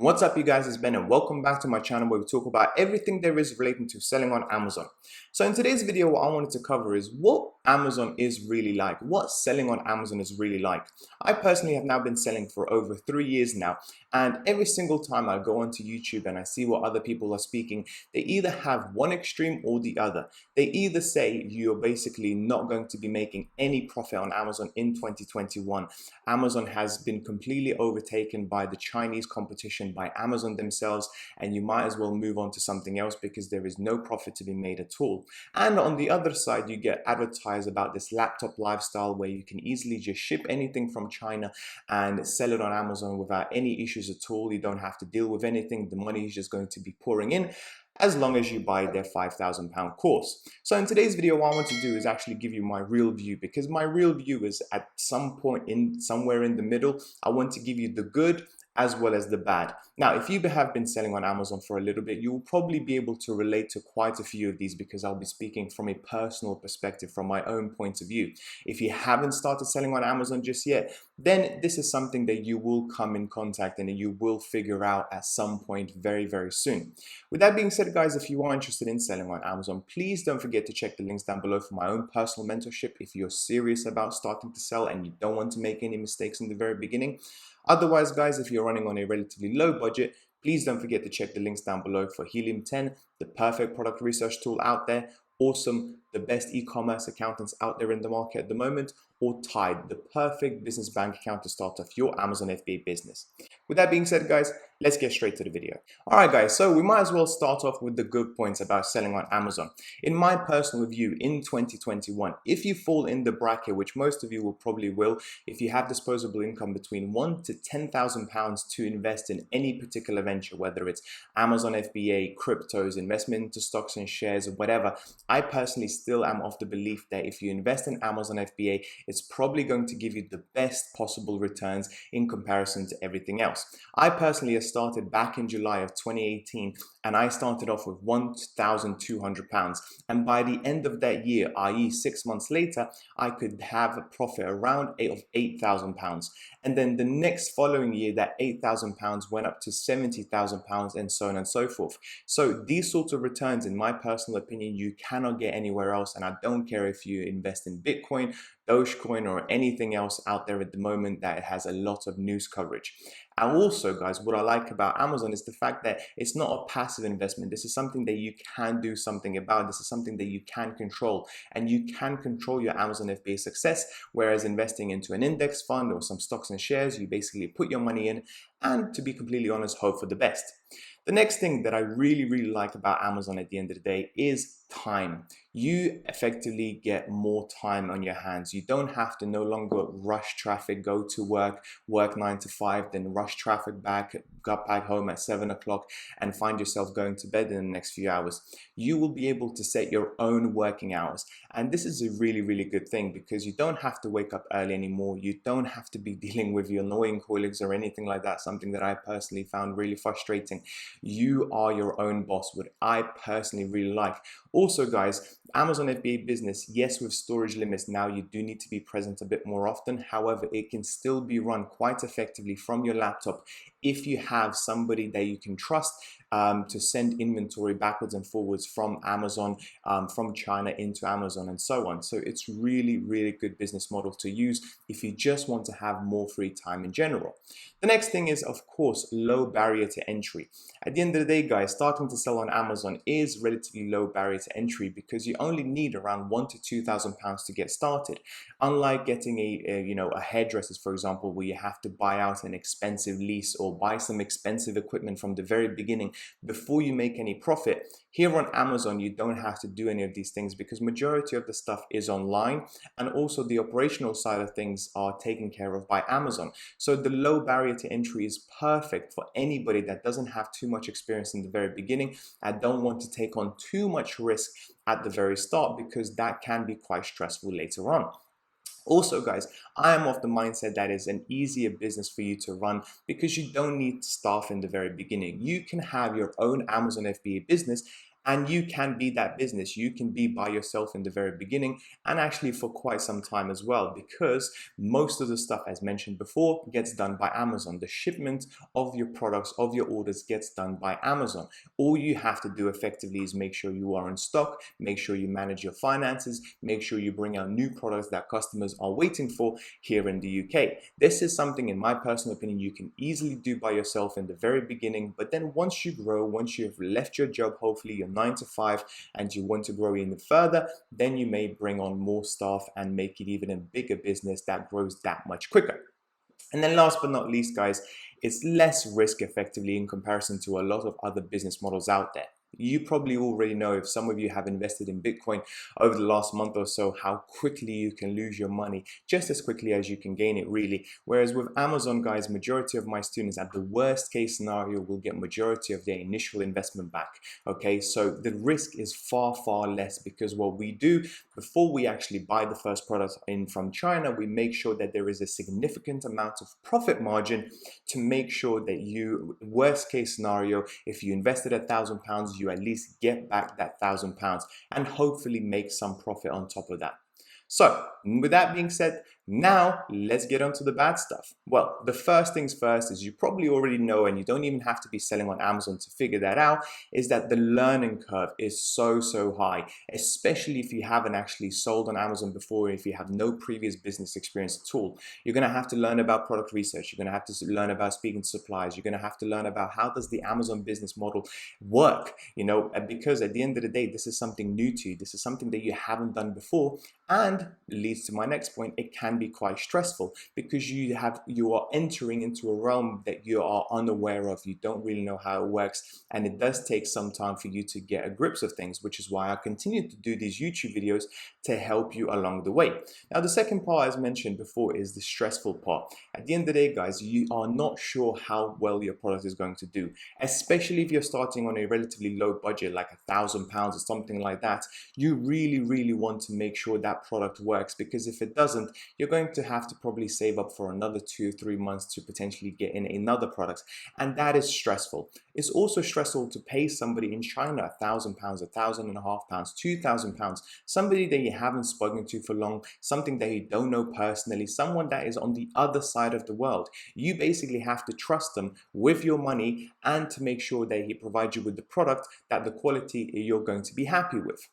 What's up, you guys? It's Ben and welcome back to my channel where we talk about everything there is relating to selling on Amazon. So in today's video, what I wanted to cover is what Amazon is really like, what selling on Amazon is really like. I personally have now been selling for over 3 years now, and every single time I go onto YouTube and I see what other people are speaking, they either have one extreme or the other. They either say you're basically not going to be making any profit on Amazon in 2021. Amazon has been completely overtaken by the Chinese competition, by Amazon themselves, and you might as well move on to something else because there is no profit to be made at all. And on the other side, you get advertised about this laptop lifestyle where you can easily just ship anything from China and sell it on Amazon without any issues at all. You don't have to deal with anything. The money is just going to be pouring in as long as you buy their £5,000 course. So in today's video, what I want to do is actually give you my real view, because my real view is at some point somewhere in the middle. I want to give you the good as well as the bad. Now, if you have been selling on Amazon for a little bit, you will probably be able to relate to quite a few of these because I'll be speaking from a personal perspective, from my own point of view. If you haven't started selling on Amazon just yet, then this is something that you will come in contact and you will figure out at some point very, very soon. With that being said, guys, if you are interested in selling on Amazon, please don't forget to check the links down below for my own personal mentorship if you're serious about starting to sell and you don't want to make any mistakes in the very beginning. Otherwise, guys, if you're running on a relatively low budget, please don't forget to check the links down below for Helium 10, the perfect product research tool out there. Awesome, the best e-commerce accountants out there in the market at the moment, or Tide, the perfect business bank account to start off your Amazon FBA business. With that being said, guys, let's get straight to the video. All right, guys, so we might as well start off with the good points about selling on Amazon. In my personal view, in 2021, if you fall in the bracket, which most of you will probably will, if you have disposable income between £1,000 to £10,000 to invest in any particular venture, whether it's Amazon FBA, cryptos, investment into stocks and shares, or whatever, I personally still am of the belief that if you invest in Amazon FBA, it's probably going to give you the best possible returns in comparison to everything else. I personally have started back in July of 2018, and I started off with £1,200. And by the end of that year, i.e. 6 months later, I could have a profit around £8,000. And then the next following year, that £8,000 went up to £70,000 and so on and so forth. So these sorts of returns, in my personal opinion, you cannot get anywhere else. And I don't care if you invest in Bitcoin, Dogecoin, or anything else out there at the moment that has a lot of news coverage. And also, guys, what I like about Amazon is the fact that it's not a passive investment. This is something that you can do something about. This is something that you can control, and you can control your Amazon FBA success. Whereas investing into an index fund or some stocks and shares, you basically put your money in and, to be completely honest, hope for the best. The next thing that I really like about Amazon at the end of the day is time. You effectively get more time on your hands. You don't have to no longer rush traffic, go to work 9 to 5, then rush traffic back, got back home at 7 o'clock and find yourself going to bed in the next few hours. You will be able to set your own working hours. And this is a really good thing because you don't have to wake up early anymore. You don't have to be dealing with your annoying colleagues or anything like that, something that I personally found really frustrating. You are your own boss, what I personally really like. Also, guys, Amazon FBA business, yes, with storage limits now, you do need to be present a bit more often. However, it can still be run quite effectively from your laptop if you have somebody that you can trust to send inventory backwards and forwards from Amazon, from China into Amazon and so on. So it's really good business model to use if you just want to have more free time in general. The next thing is, of course, low barrier to entry. At the end of the day, guys, starting to sell on Amazon is relatively low barrier to entry because you only need around £1,000 to £2,000 to get started. Unlike getting a hairdresser's, for example, where you have to buy out an expensive lease or buy some expensive equipment from the very beginning before you make any profit. Here on Amazon, you don't have to do any of these things because majority of the stuff is online, and also the operational side of things are taken care of by Amazon. So the low barrier to entry is perfect for anybody that doesn't have too much experience in the very beginning and don't want to take on too much risk at the very start, because that can be quite stressful later on. Also, guys, I am of the mindset that is an easier business for you to run because you don't need staff in the very beginning. You can have your own Amazon FBA business And you can be that business. You can be by yourself in the very beginning and actually for quite some time as well, because most of the stuff, as mentioned before, gets done by Amazon. The shipment of your products, of your orders, gets done by Amazon. All you have to do effectively is make sure you are in stock, make sure you manage your finances, make sure you bring out new products that customers are waiting for here in the UK. This is something, in my personal opinion, you can easily do by yourself in the very beginning, but then once you grow, once you have left your job, hopefully your 9 to 5, and you want to grow even further, then you may bring on more staff and make it even a bigger business that grows that much quicker. And then last but not least, guys, it's less risk effectively in comparison to a lot of other business models out there. You probably already know, if some of you have invested in Bitcoin over the last month or so, how quickly you can lose your money, just as quickly as you can gain it, really. Whereas with Amazon, guys, majority of my students at the worst case scenario will get majority of their initial investment back. Okay, so the risk is far, far less, because what we do before we actually buy the first product in from China, we make sure that there is a significant amount of profit margin to make sure that you, worst case scenario, if you invested £1,000, you at least get back that £1,000 and hopefully make some profit on top of that. So with that being said, now let's get on to the bad stuff. Well, the first things first is, you probably already know, and you don't even have to be selling on Amazon to figure that out, is that the learning curve is so high, especially if you haven't actually sold on Amazon before, if you have no previous business experience at all. You're going to have to learn about product research. You're going to have to learn about speaking to suppliers. You're going to have to learn about how does the Amazon business model work, because at the end of the day, this is something new to you. This is something that you haven't done before, and leads to my next point. It can be quite stressful because you are entering into a realm that you are unaware of. You don't really know how it works, and it does take some time for you to get a grips of things, which is why I continue to do these YouTube videos to help you along the way. Now, the second part, as mentioned before, is the stressful part. At the end of the day, guys, you are not sure how well your product is going to do, especially if you're starting on a relatively low budget, like £1,000 or something like that. You really want to make sure that product works, because if it doesn't, you're going to have to probably save up for another 2 or 3 months to potentially get in another product, and that is stressful. It's also stressful to pay somebody in China £1,000, £1,500, £2,000, somebody that you haven't spoken to for long, something that you don't know personally, someone that is on the other side of the world. You basically have to trust them with your money, and to make sure that he provides you with the product that the quality you're going to be happy with.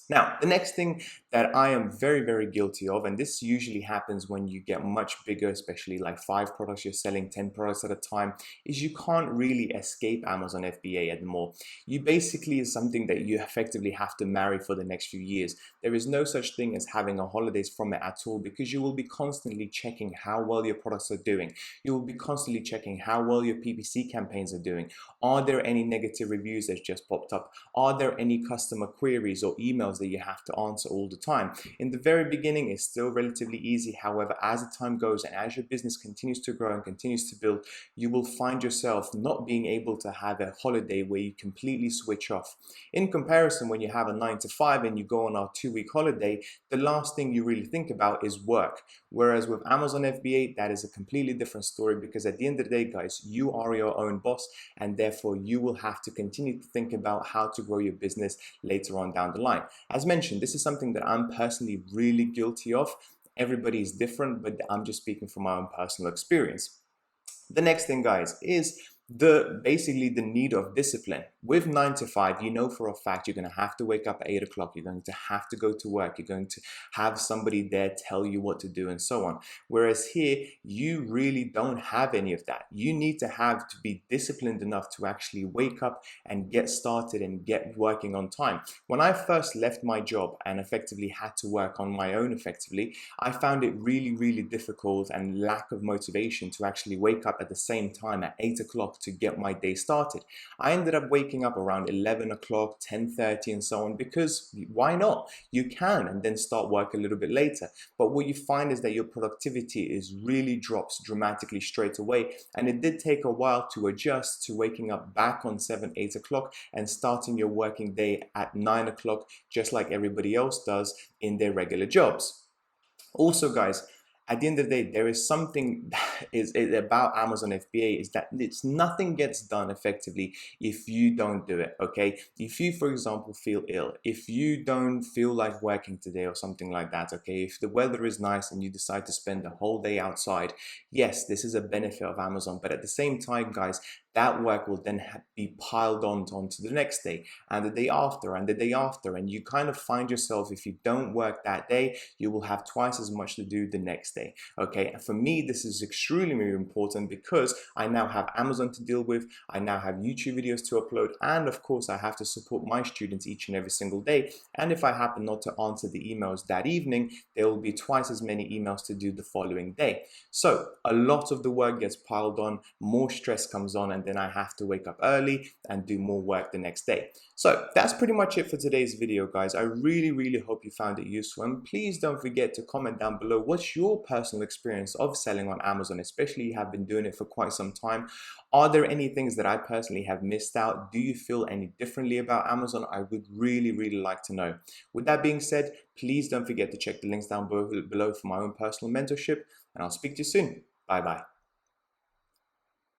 Now, the next thing that I am very guilty of, and this usually happens when you get much bigger, especially like 5 products, you're selling 10 products at a time, is you can't really escape Amazon FBA anymore. You basically is something that you effectively have to marry for the next few years. There is no such thing as having a holidays from it at all, because you will be constantly checking how well your products are doing. You will be constantly checking how well your PPC campaigns are doing. Are there any negative reviews that just popped up? Are there any customer queries or emails that you have to answer all the time? In the very beginning, it's still relatively easy. However, as the time goes and as your business continues to grow and continues to build, you will find yourself not being able to have a holiday where you completely switch off. In comparison, when you have a 9 to 5 and you go on a 2-week holiday, the last thing you really think about is work. Whereas with Amazon FBA, that is a completely different story, because at the end of the day, guys, you are your own boss, and therefore you will have to continue to think about how to grow your business later on down the line. As mentioned, this is something that I'm personally really guilty of. Everybody is different, but I'm just speaking from my own personal experience. The next thing, guys, is basically the need of discipline. With 9 to 5, you know for a fact you're going to have to wake up at 8 o'clock. You're going to have to go to work. You're going to have somebody there tell you what to do, and so on. Whereas here, you really don't have any of that. You need to be disciplined enough to actually wake up and get started and get working on time. When I first left my job and effectively had to work on my own effectively, I found it really difficult and lack of motivation to actually wake up at the same time at 8 o'clock to get my day started. I ended up waking up around 11 o'clock, 10:30 and so on, because why not? You can, and then start work a little bit later. But what you find is that your productivity really drops dramatically straight away. And it did take a while to adjust to waking up back on 7, 8 o'clock and starting your working day at 9 o'clock, just like everybody else does in their regular jobs. Also, guys, at the end of the day, there is something that is about Amazon FBA, is that nothing gets done effectively if you don't do it. Okay, if you, for example, feel ill, if you don't feel like working today or something like that, okay, if the weather is nice and you decide to spend the whole day outside, yes, this is a benefit of Amazon. But at the same time, guys, that work will then be piled on onto the next day and the day after and the day after, and you kind of find yourself, if you don't work that day, you will have twice as much to do the next day. Okay, and for me, this is extremely important because I now have Amazon to deal with, I now have YouTube videos to upload, and of course I have to support my students each and every single day. And if I happen not to answer the emails that evening, there will be twice as many emails to do the following day. So a lot of the work gets piled on, more stress comes on, and then I have to wake up early and do more work the next day. So that's pretty much it for today's video, guys. I really hope you found it useful, and please don't forget to comment down below what's your personal experience of selling on Amazon, especially if you have been doing it for quite some time. Are there any things that I personally have missed out? Do you feel any differently about Amazon? I would really like to know. With that being said, please don't forget to check the links down below for my own personal mentorship, and I'll speak to you soon. Bye bye.